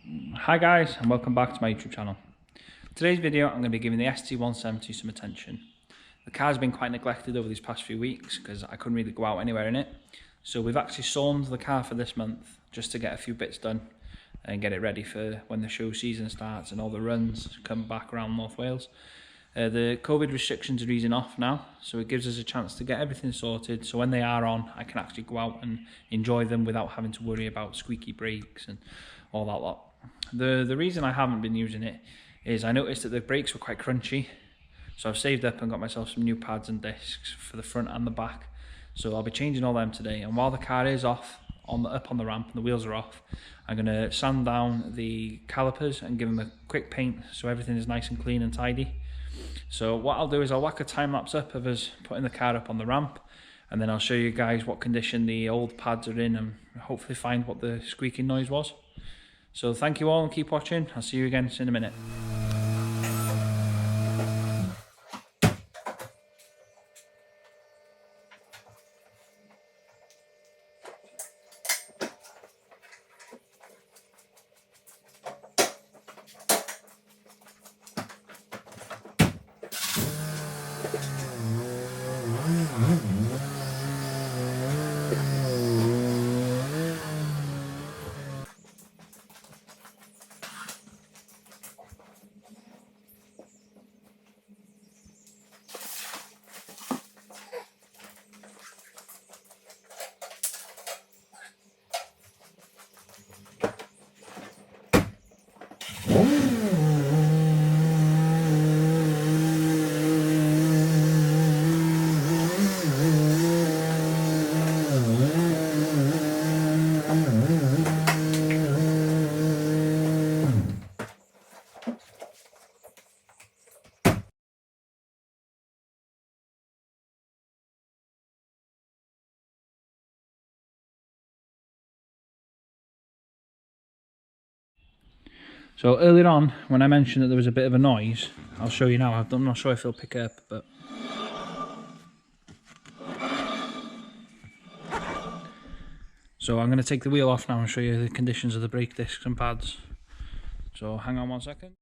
Hi guys, and welcome back to my YouTube channel. Today's video I'm going to be giving the ST170 some attention. The car's been quite neglected over these past few weeks because I couldn't really go out anywhere in it. So we've actually sawned the car for this month just to get a few bits done and get it ready for when the show season starts and all the runs come back around North Wales. The COVID restrictions are easing off now, so it gives us a chance to get everything sorted, so when they are on I can actually go out and enjoy them without having to worry about squeaky brakes and all that lot. The reason I haven't been using it is I noticed that the brakes were quite crunchy, so I've saved up and got myself some new pads and discs for the front and the back, so I'll be changing all them today. And while the car is off, up on the ramp and the wheels are off, I'm going to sand down the calipers and give them a quick paint so everything is nice and clean and tidy. So what I'll do is I'll whack a time lapse up of us putting the car up on the ramp, and then I'll show you guys what condition the old pads are in and hopefully find what the squeaking noise was. So thank you all and keep watching. I'll see you again in a minute. So earlier on, when I mentioned that there was a bit of a noise, I'll show you now. I'm not sure if it'll pick up, but so I'm going to take the wheel off now and show you the conditions of the brake discs and pads. So hang on 1 second.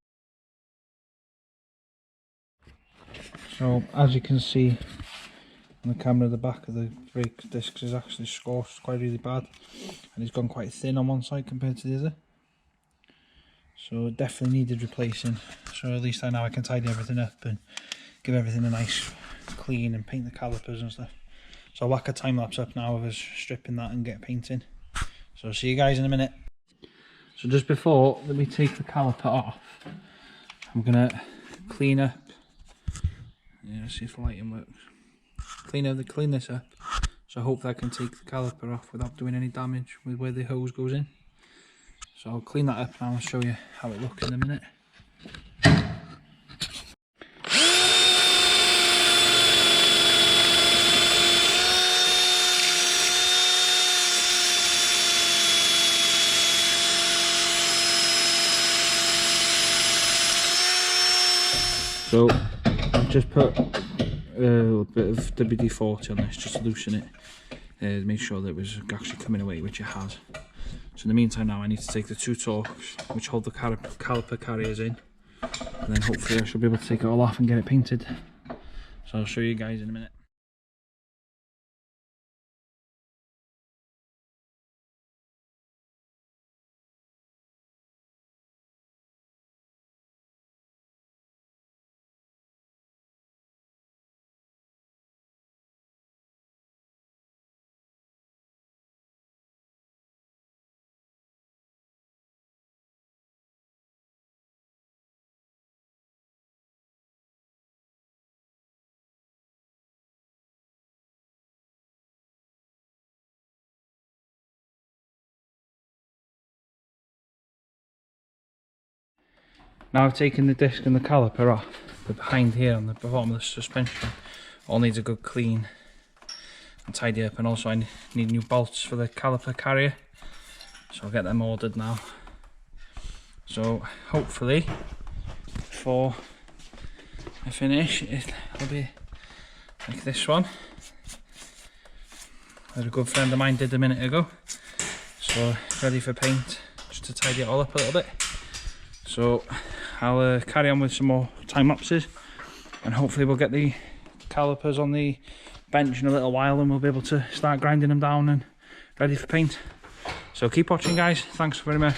So as you can see on the camera, the back of the brake discs is actually scorched quite really bad, and it's gone quite thin on one side compared to the other. So it definitely needed replacing. So at least I know I can tidy everything up and give everything a nice clean and paint the calipers and stuff. So I'll whack a time lapse up now of us stripping that and get painting. So I'll see you guys in a minute. So just before, let me take the caliper off. I'm gonna clean up. Yeah, see if the lighting works. Clean this up. So hopefully I can take the caliper off without doing any damage with where the hose goes in. So I'll clean that up now and show you how it looks in a minute. So I've just put a little bit of WD-40 on this just to loosen it, to make sure that it was actually coming away, which it has. So in the meantime now I need to take the two torques which hold the caliper carriers in, and then hopefully I should be able to take it all off and get it painted. So I'll show you guys in a minute. Now I've taken the disc and the caliper off, but behind here on the bottom of the suspension all needs a good clean and tidy up, and also I need new bolts for the caliper carrier, so I'll get them ordered now. So hopefully before I finish it'll be like this one that a good friend of mine did a minute ago. So ready for paint. Just to tidy it all up a little bit. So I'll carry on with some more time lapses, and hopefully we'll get the calipers on the bench in a little while, and we'll be able to start grinding them down and ready for paint. So keep watching, guys. Thanks very much.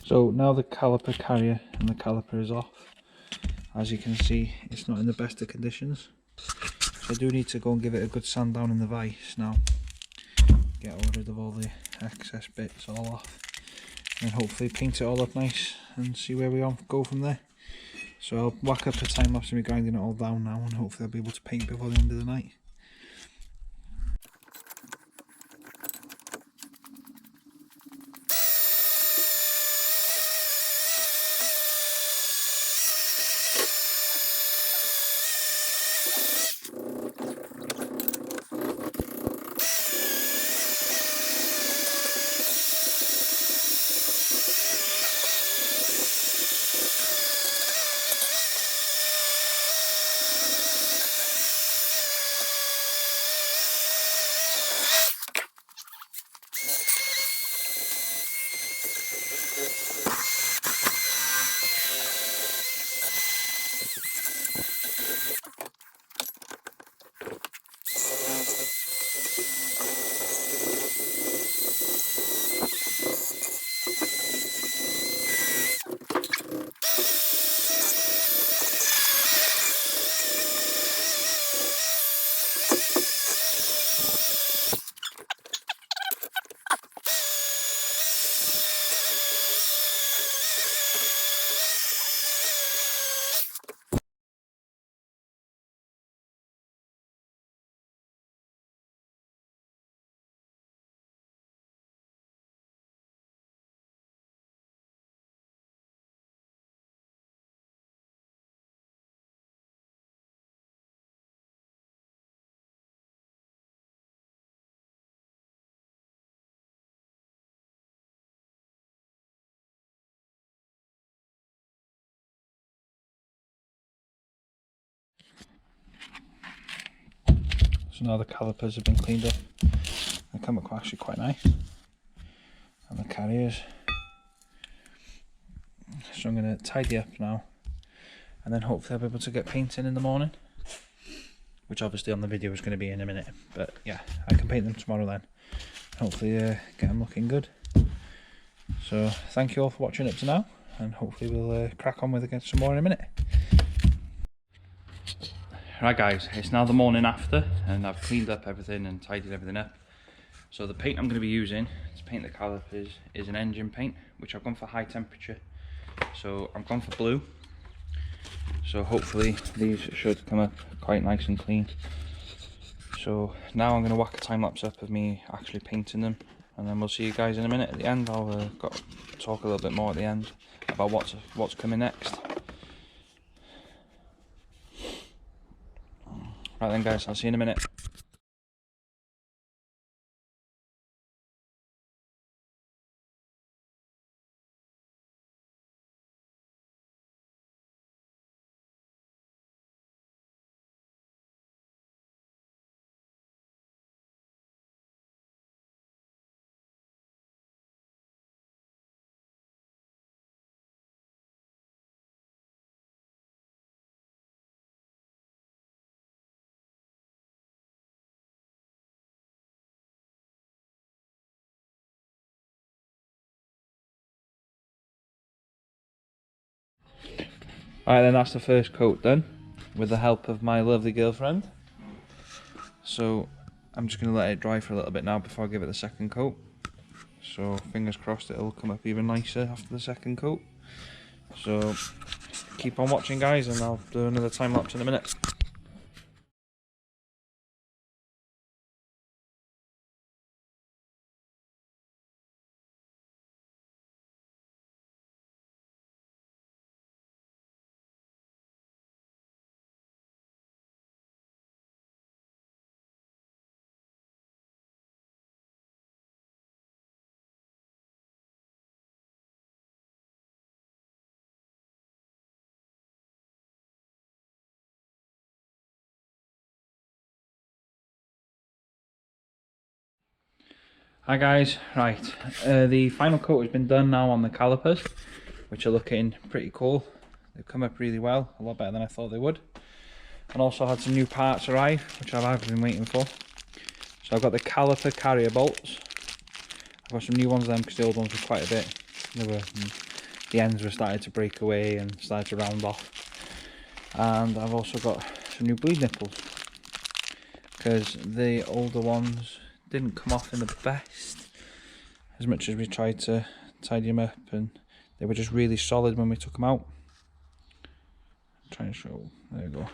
So now the caliper carrier and the caliper is off. As you can see, it's not in the best of conditions. So I do need to go and give it a good sand down in the vise now. Get rid of all the excess bits all off. And hopefully paint it all up nice and see where we go from there. So I'll whack up a time lapse of me grinding it all down now, and hopefully I'll be able to paint before the end of the night. So now the calipers have been cleaned up. They come up actually quite nice. And the carriers. So I'm going to tidy up now, and then hopefully I'll be able to get painting in the morning, which obviously on the video is going to be in a minute, but yeah, I can paint them tomorrow then. Hopefully get them looking good. So thank you all for watching up to now, and hopefully we'll crack on with again some more in a minute. Right guys, it's now the morning after, and I've cleaned up everything and tidied everything up. So the paint I'm going to be using to paint the calipers is an engine paint, which I've gone for high temperature. So I've gone for blue. So hopefully these should come up quite nice and clean. So now I'm going to whack a time lapse up of me actually painting them, and then we'll see you guys in a minute at the end. I'll talk a little bit more at the end about what's coming next. Right then guys, I'll see you in a minute. Alright then, that's the first coat done with the help of my lovely girlfriend. So I'm just going to let it dry for a little bit now before I give it the second coat. So fingers crossed it'll come up even nicer after the second coat. So keep on watching guys, and I'll do another time lapse in a minute. Hi guys, right, the final coat has been done now on the calipers, which are looking pretty cool. They've come up really well, a lot better than I thought they would. And also had some new parts arrive, which I've been waiting for. So I've got the caliper carrier bolts. I've got some new ones of them because the old ones were quite a bit. The ends were starting to break away and started to round off. And I've also got some new bleed nipples, because the older ones didn't come off in the best, as much as we tried to tidy them up, and they were just really solid when we took them out. Try and show, there we go.